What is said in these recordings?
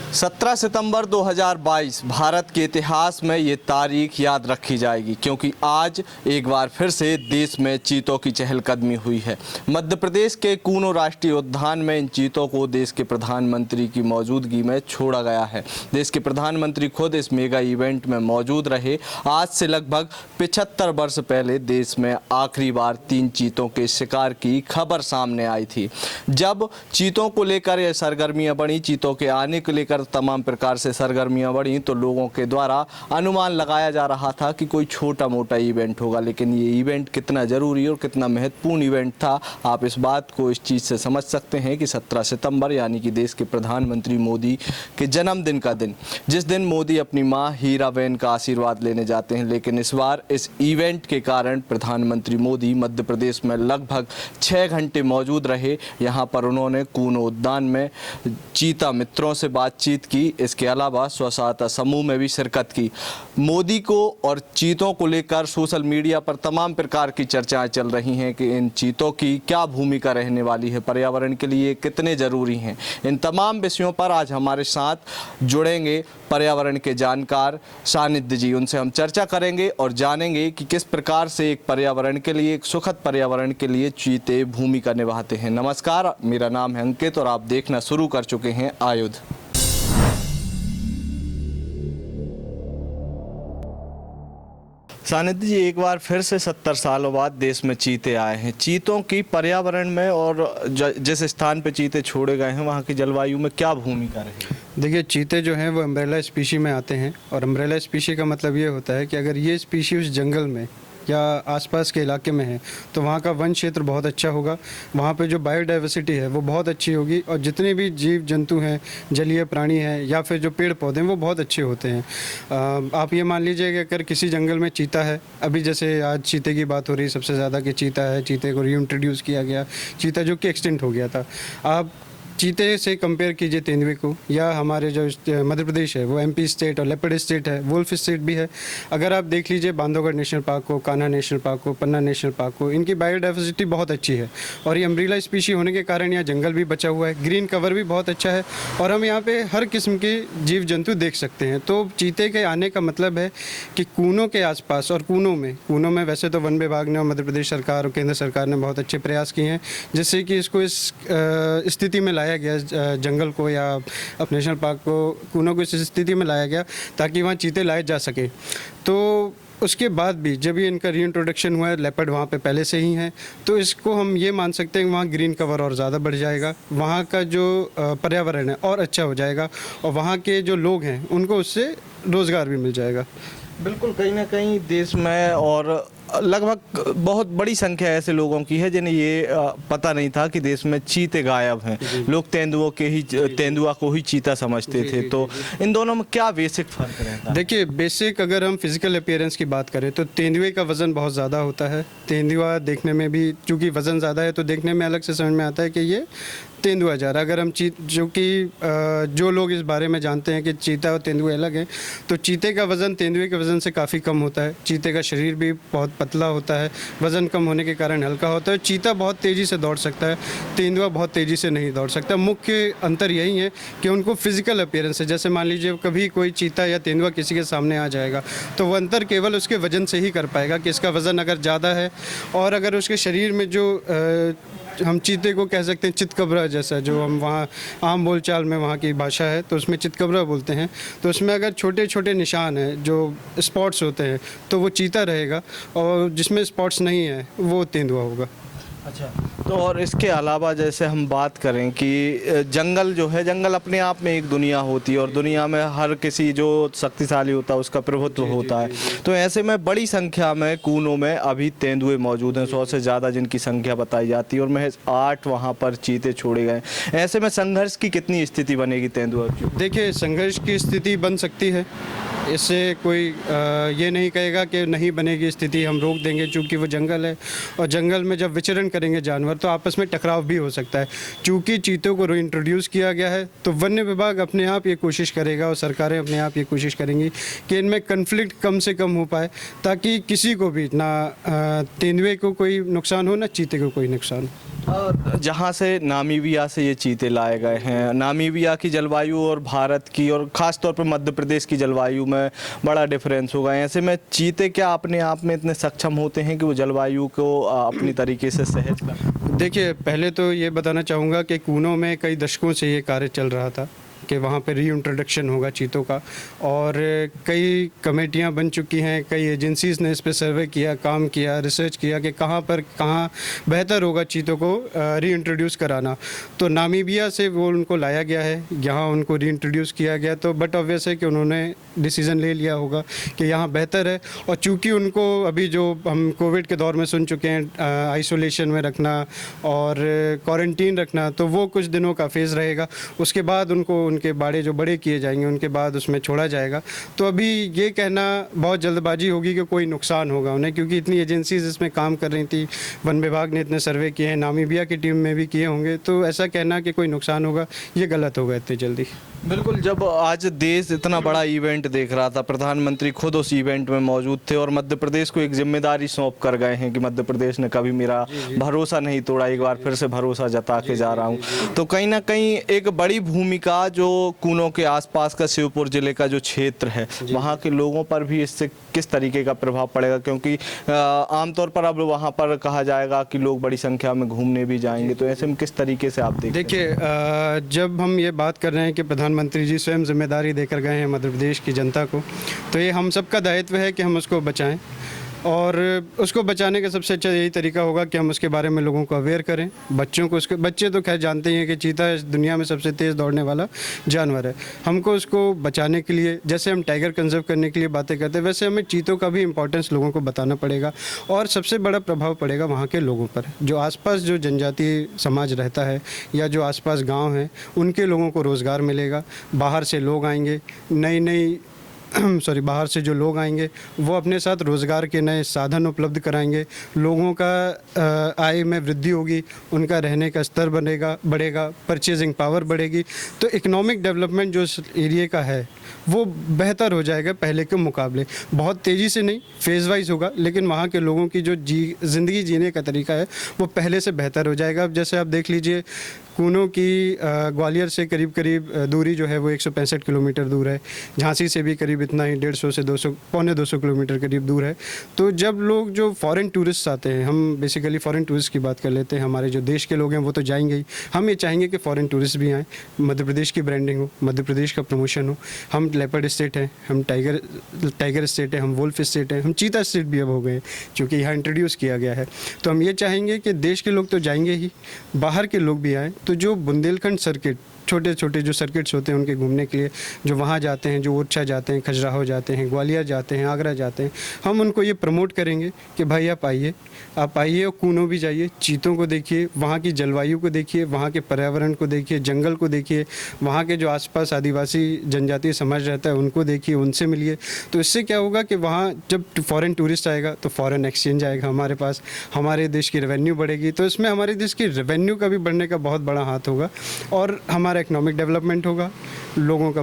17 सितंबर 2022 भारत के इतिहास में ये तारीख याद रखी जाएगी, क्योंकि आज एक बार फिर से देश में चीतों की चहलकदमी हुई है। मध्य प्रदेश के कूनो राष्ट्रीय उद्यान में इन चीतों को देश के प्रधानमंत्री की मौजूदगी में छोड़ा गया है। देश के प्रधानमंत्री खुद इस मेगा इवेंट में मौजूद रहे। आज से लगभग 75 वर्ष पहले देश में आखिरी बार 3 चीतों के शिकार की खबर सामने आई थी। जब चीतों को लेकर यह सरगर्मियां बढ़ी, चीतों के आने को लेकर तमाम प्रकार से सरगर्मियां बढ़ी, तो लोगों के द्वारा अनुमान लगाया जा रहा था कि कोई छोटा मोटा इवेंट होगा, लेकिन ये इवेंट कितना ज़रूरी और कितना महत्वपूर्ण इवेंट था, आप इस बात को इस चीज़ से समझ सकते हैं कि 17 सितंबर यानी कि देश के प्रधानमंत्री मोदी के जन्मदिन का दिन, जिस दिन मोदी अपनी माँ हीराबेन का आशीर्वाद लेने जाते हैं। लेकिन इस बार इस इवेंट के कारण प्रधानमंत्री मोदी मध्य प्रदेश में लगभग 6 घंटे मौजूद रहे। यहाँ पर उन्होंने कूनो उद्यान में चीता मित्रों से बातचीत की, इसके अलावा स्वसहायता समूह में भी शिरकत की। मोदी को और चीतों को लेकर सोशल मीडिया पर तमाम प्रकार की चर्चाएं चल रही हैं कि इन चीतों की क्या भूमिका रहने वाली है, पर्यावरण के लिए कितने ज़रूरी हैं। इन तमाम विषयों पर आज हमारे साथ जुड़ेंगे पर्यावरण के जानकार सानिध्य जी। उनसे हम चर्चा करेंगे और जानेंगे कि किस प्रकार से एक पर्यावरण के लिए, एक सुखद पर्यावरण के लिए चीते भूमिका निभाते हैं। नमस्कार, मेरा नाम है अंकित और आप देखना शुरू कर चुके हैं आयुध। सानिध्य जी, एक बार फिर से 70 सालों बाद देश में चीते आए हैं। चीतों की पर्यावरण में और जिस स्थान पे चीते छोड़े गए हैं वहाँ की जलवायु में क्या भूमिका रही? देखिए, चीते जो हैं वो अम्ब्रेला स्पीशी में आते हैं, और अम्ब्रेला स्पीशी का मतलब ये होता है कि अगर ये स्पीशी उस जंगल में या आसपास के इलाके में है तो वहाँ का वन क्षेत्र बहुत अच्छा होगा, वहाँ पे जो बायोडाइवर्सिटी है वो बहुत अच्छी होगी, और जितने भी जीव जंतु हैं, जलीय प्राणी हैं या फिर जो पेड़ पौधे हैं वो बहुत अच्छे होते हैं। आप ये मान लीजिए कि अगर किसी जंगल में चीता है, अभी जैसे आज चीते की बात हो रही सबसे ज़्यादा कि चीता है, चीते को रीइंट्रोड्यूस किया गया, चीता जो कि एक्सटिंक्ट हो गया था। आप चीते से कंपेयर कीजिए तेंदुए को, या हमारे जो मध्य प्रदेश है वो एमपी स्टेट और लेपर्ड स्टेट है, वुल्फ स्टेट भी है। अगर आप देख लीजिए बांधवगढ़ नेशनल पार्क को, कान्हा नेशनल पार्क को, पन्ना नेशनल पार्क को, इनकी बायोडाइवर्सिटी बहुत अच्छी है, और ये अम्ब्रेला स्पीशी होने के कारण यहाँ जंगल भी बचा हुआ है, ग्रीन कवर भी बहुत अच्छा है, और हम यहाँ पे हर किस्म के जीव जंतु देख सकते हैं। तो चीते के आने का मतलब है कि कूनों के आसपास और कूनों में वैसे तो वन विभाग ने और मध्य प्रदेश सरकार और केंद्र सरकार ने बहुत अच्छे प्रयास किए हैं, जिससे कि इसको इस स्थिति में लाया गया, जंगल को या अपने नेशनल पार्क को, कूनों को इस स्थिति में लाया गया ताकि वहाँ चीते लाए जा सके। तो उसके बाद भी जब ये इनका रीइंट्रोडक्शन हुआ है, लेपर्ड वहाँ पे पहले से ही हैं, तो इसको हम ये मान सकते हैं कि वहाँ ग्रीन कवर और ज़्यादा बढ़ जाएगा, वहाँ का जो पर्यावरण है और अच्छा हो जाएगा, और वहाँ के जो लोग हैं उनको उससे रोज़गार भी मिल जाएगा। बिल्कुल, कहीं ना कहीं देश में और लगभग बहुत बड़ी संख्या ऐसे लोगों की है जिन्हें ये पता नहीं था कि देश में चीते गायब हैं। लोग तेंदुआ को ही चीता समझते थे। तो इन दोनों में क्या बेसिक फर्क रहता है? देखिए, बेसिक अगर हम फिजिकल अपीयरेंस की बात करें तो तेंदुए का वज़न बहुत ज़्यादा होता है। तेंदुआ देखने में भी, चूँकि वज़न ज़्यादा है तो देखने में अलग से समझ में आता है कि ये तेंदुआ जा रहा है। अगर हम जो लोग इस बारे में जानते हैं कि चीता और तेंदुए अलग हैं, तो चीते का वज़न तेंदुए के वज़न से काफ़ी कम होता है। चीते का शरीर भी बहुत पतला होता है, वज़न कम होने के कारण हल्का होता है। चीता बहुत तेज़ी से दौड़ सकता है, तेंदुआ बहुत तेज़ी से नहीं दौड़ सकता। मुख्य अंतर यही है कि उनको फिजिकल अपीयरेंस है। जैसे मान लीजिए कभी कोई चीता या तेंदुआ किसी के सामने आ जाएगा तो वो अंतर केवल उसके वज़न से ही कर पाएगा कि इसका वज़न अगर ज़्यादा है, और अगर उसके शरीर में जो हम चीते को कह सकते हैं चितकबरा जैसा, जो हम वहाँ आम बोलचाल में वहाँ की भाषा है तो उसमें चितकबरा बोलते हैं, तो उसमें अगर छोटे छोटे निशान हैं, जो स्पॉट्स होते हैं, तो वो चीता रहेगा, और जिसमें स्पॉट्स नहीं है वो तेंदुआ होगा। अच्छा, तो और इसके अलावा जैसे हम बात करें कि जंगल जो है, जंगल अपने आप में एक दुनिया होती है, और दुनिया में हर किसी जो शक्तिशाली होता है उसका प्रभुत्व होता है। तो ऐसे में बड़ी संख्या में कूनों में अभी तेंदुए मौजूद हैं, 100 से ज़्यादा जिनकी संख्या बताई जाती है, और महज 8 वहाँ पर चीते छोड़े गए। ऐसे में संघर्ष की कितनी स्थिति बनेगी तेंदुआ की? देखिए, संघर्ष की स्थिति बन सकती है, इससे कोई ये नहीं कहेगा कि नहीं बनेगी स्थिति, हम रोक देंगे, चूँकि वो जंगल है, और जंगल में जब विचरण करेंगे जानवर तो आपस में टकराव भी हो सकता है। चूँकि चीतों को रीइंट्रोड्यूस किया गया है तो वन्य विभाग अपने आप ये कोशिश करेगा और सरकारें अपने आप ये कोशिश करेंगी कि इनमें कन्फ्लिक्ट कम से कम हो पाए, ताकि किसी को भी ना तेंदुए को कोई नुकसान हो, ना चीते को कोई नुकसान हो। जहाँ से नामीबिया से ये चीते लाए गए हैं, नामीबिया की जलवायु और भारत की और ख़ास तौर पर मध्य प्रदेश की जलवायु में बड़ा डिफरेंस होगा। ऐसे में चीते क्या अपने आप में इतने सक्षम होते हैं कि वो जलवायु को अपनी तरीके से सहज कर? देखिए, पहले तो ये बताना चाहूँगा कि कूनो में कई दशकों से ये कार्य चल रहा था कि वहाँ पे रीइंट्रोडक्शन होगा चीतों का, और कई कमेटियाँ बन चुकी हैं, कई एजेंसीज़ ने इस पे सर्वे किया, काम किया, रिसर्च किया कि कहाँ बेहतर होगा चीतों को रीइंट्रोड्यूस कराना। तो नामीबिया से वो उनको लाया गया है, यहाँ उनको रीइंट्रोड्यूस किया गया। तो बट ऑब्वियस है कि उन्होंने डिसीज़न ले लिया होगा कि यहाँ बेहतर है, और चूँकि उनको अभी जो हम कोविड के दौर में सुन चुके हैं आइसोलेशन में रखना और क्वारंटीन रखना, तो वो कुछ दिनों का फेज़ रहेगा। उसके बाद उनको उनके बाड़े जो बड़े किए जाएंगे उनके बाद उसमें छोड़ा जाएगा। तो अभी ये कहना बहुत जल्दबाजी होगी कि कोई नुकसान होगा उन्हें, क्योंकि इतनी एजेंसीज इसमें काम कर रही थी, वन विभाग ने इतने सर्वे किए हैं, नामीबिया की टीम में भी किए होंगे, तो ऐसा कहना कि कोई नुकसान होगा ये गलत होगा इतनी जल्दी। बिल्कुल, जब आज देश इतना बड़ा इवेंट देख रहा था, प्रधानमंत्री खुद उस इवेंट में मौजूद थे और मध्य प्रदेश को एक जिम्मेदारी सौंप कर गए हैं कि मध्य प्रदेश ने कभी मेरा भरोसा नहीं तोड़ा, एक बार फिर से भरोसा जता के जा रहा हूँ। तो कहीं ना कहीं एक बड़ी भूमिका जो कूनो के आसपास का श्योपुर जिले का जो क्षेत्र है वहाँ के लोगों पर भी इससे किस तरीके का प्रभाव पड़ेगा, क्योंकि आमतौर पर अब वहाँ पर कहा जाएगा कि लोग बड़ी संख्या में घूमने भी जाएंगे, तो ऐसे में किस तरीके से आप देखिए, जब हम ये बात कर रहे हैं कि प्रधानमंत्री जी स्वयं जिम्मेदारी देकर गए हैं मध्य प्रदेश की जनता को, तो ये हम सबका दायित्व है कि हम उसको बचाएं, और उसको बचाने का सबसे अच्छा यही तरीका होगा कि हम उसके बारे में लोगों को अवेयर करें, बच्चों को। उसके बच्चे तो खैर जानते ही हैं कि चीता इस दुनिया में सबसे तेज़ दौड़ने वाला जानवर है। हमको उसको बचाने के लिए, जैसे हम टाइगर कंजर्व करने के लिए बातें करते हैं, वैसे हमें चीतों का भी इम्पोर्टेंस लोगों को बताना पड़ेगा, और सबसे बड़ा प्रभाव पड़ेगा वहाँ के लोगों पर, जो आसपास जो जनजातीय समाज रहता है या जो आसपास गाँव हैं उनके लोगों को रोज़गार मिलेगा। बाहर से लोग आएंगे, नई बाहर से जो लोग आएंगे वो अपने साथ रोज़गार के नए साधन उपलब्ध कराएंगे, लोगों का आय में वृद्धि होगी, उनका रहने का स्तर बढ़ेगा, परचेजिंग पावर बढ़ेगी। तो इकोनॉमिक डेवलपमेंट जो इस एरिया का है वो बेहतर हो जाएगा पहले के मुकाबले। बहुत तेज़ी से नहीं, फेज़ वाइज होगा, लेकिन वहाँ के लोगों की जो ज़िंदगी जीने का तरीका है वो पहले से बेहतर हो जाएगा। अब जैसे आप देख लीजिए, कूनो की ग्वालियर से करीब दूरी जो है वो 165 किलोमीटर दूर है, झांसी से भी करीब इतना ही 150 से 200 पौने 200 किलोमीटर करीब दूर है। तो जब लोग जो फॉरेन टूरिस्ट आते हैं, हम बेसिकली फॉरेन टूरिस्ट की बात कर लेते हैं, हमारे जो देश के लोग हैं वो तो जाएंगे ही, हम ये चाहेंगे कि फॉरेन टूरिस्ट भी आएँ, मध्य प्रदेश की ब्रांडिंग हो, मध्य प्रदेश का प्रमोशन हो। हम लेपर्ड स्टेट हैं, हम टाइगर स्टेट है, हम वुल्फ स्टेट है, हम चीता स्टेट भी अब हो गए क्योंकि यहाँ इंट्रोड्यूस किया गया है। तो हम ये चाहेंगे कि देश के लोग तो जाएंगे ही, बाहर के लोग भी आएँ। तो जो बुंदेलखंड सर्किट, छोटे छोटे जो सर्किट्स होते हैं उनके घूमने के लिए, जो वहाँ जाते हैं, जो ओरछा जाते हैं, खजुराहो जाते हैं, ग्वालियर जाते हैं, आगरा जाते हैं, हम उनको ये प्रमोट करेंगे कि भाई आप आइए और कूनो भी जाइए, चीतों को देखिए, वहाँ की जलवायु को देखिए, वहाँ के पर्यावरण को देखिए, जंगल को देखिए, वहाँ के जो आसपास आदिवासी जनजातीय समाज रहता है उनको देखिए, उनसे मिलिए। तो इससे क्या होगा कि वहाँ जब फॉरेन टूरिस्ट आएगा तो फॉरेन एक्सचेंज आएगा हमारे पास, हमारे देश की रेवेन्यू बढ़ेगी। तो इसमें हमारे देश की रेवेन्यू का भी बढ़ने का बहुत बड़ा हाथ होगा, और हमारा इकोनॉमिक डेवलपमेंट होगा, लोगों का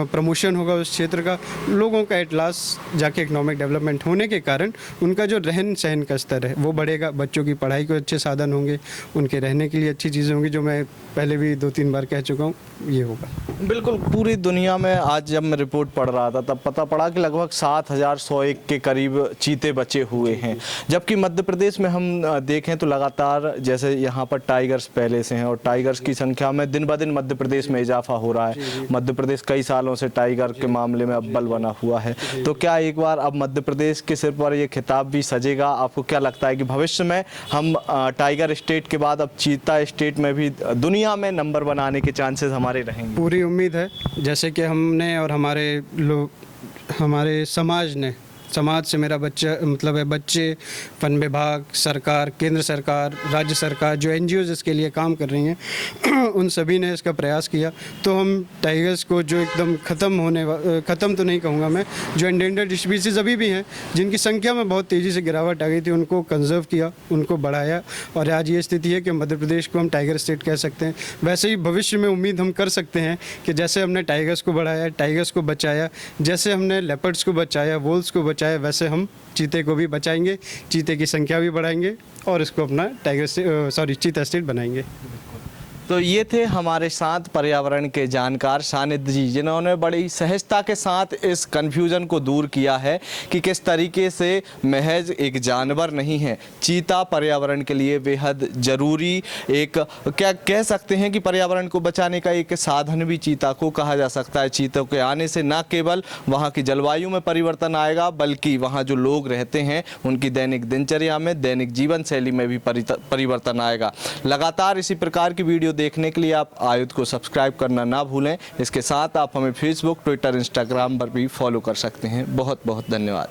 प्रमोशन होगा उस क्षेत्र का, लोगों का एट लास्ट जाके इकोनॉमिक डेवलपमेंट होने के कारण उनका जो रहन सहन का स्तर है वो बढ़ेगा, बच्चों की पढ़ाई को अच्छे साधन होंगे, उनके रहने के लिए अच्छी चीज़ें होंगी, जो मैं पहले भी 2-3 बार कह चुका हूँ, ये होगा। बिल्कुल, पूरी दुनिया में आज जब मैं रिपोर्ट पढ़ रहा था तब पता पड़ा कि लगभग 7,101 के करीब चीते बचे हुए हैं, जबकि मध्य प्रदेश में हम देखें तो लगातार जैसे यहाँ पर टाइगर्स पहले से हैं और टाइगर्स की संख्या में दिन ब दिन मध्य प्रदेश में इजाफा हो रहा है। मध्य प्रदेश कई सालों से टाइगर के मामले में अव्वल बना हुआ है। तो क्या एक बार अब मध्य प्रदेश के सिर पर ये खिताब भी सजेगा? आपको क्या लगता है कि भविष्य में हम टाइगर स्टेट के बाद अब चीता स्टेट में भी दुनिया में नंबर बनाने के चांसेस हमारे रहेंगे? पूरी उम्मीद है, जैसे कि हमने और हमारे समाज से मेरा बच्चा मतलब है, बच्चे, वन विभाग, सरकार, केंद्र सरकार, राज्य सरकार, जो NGOs इसके लिए काम कर रही हैं उन सभी ने इसका प्रयास किया। तो हम टाइगर्स को जो एकदम ख़त्म तो नहीं कहूँगा मैं, जो एंडेंजर्ड स्पीसीज अभी भी हैं जिनकी संख्या में बहुत तेज़ी से गिरावट आ गई थी, उनको कंजर्व किया, उनको बढ़ाया, और आज ये स्थिति है कि मध्य प्रदेश को हम टाइगर स्टेट कह सकते हैं। वैसे ही भविष्य में उम्मीद हम कर सकते हैं कि जैसे हमने टाइगर्स को बढ़ाया, टाइगर्स को बचाया, जैसे हमने लेपर्ड्स को बचाया, वोल्स को बचाए वैसे हम चीते को भी बचाएंगे, चीते की संख्या भी बढ़ाएंगे और इसको अपना चीता स्टेट बनाएंगे। तो ये थे हमारे साथ पर्यावरण के जानकार सानिध्य जी, जिन्होंने बड़ी सहजता के साथ इस कन्फ्यूज़न को दूर किया है कि किस तरीके से महज एक जानवर नहीं है, चीता पर्यावरण के लिए बेहद ज़रूरी एक, क्या कह सकते हैं कि पर्यावरण को बचाने का एक साधन भी चीता को कहा जा सकता है। चीतों के आने से न केवल वहाँ की जलवायु में परिवर्तन आएगा, बल्कि वहाँ जो लोग रहते हैं उनकी दैनिक दिनचर्या में, दैनिक जीवन शैली में भी परिवर्तन आएगा। लगातार इसी प्रकार की वीडियो देखने के लिए आप आयुध को सब्सक्राइब करना ना भूलें। इसके साथ आप हमें फेसबुक, ट्विटर, इंस्टाग्राम पर भी फॉलो कर सकते हैं। बहुत बहुत धन्यवाद।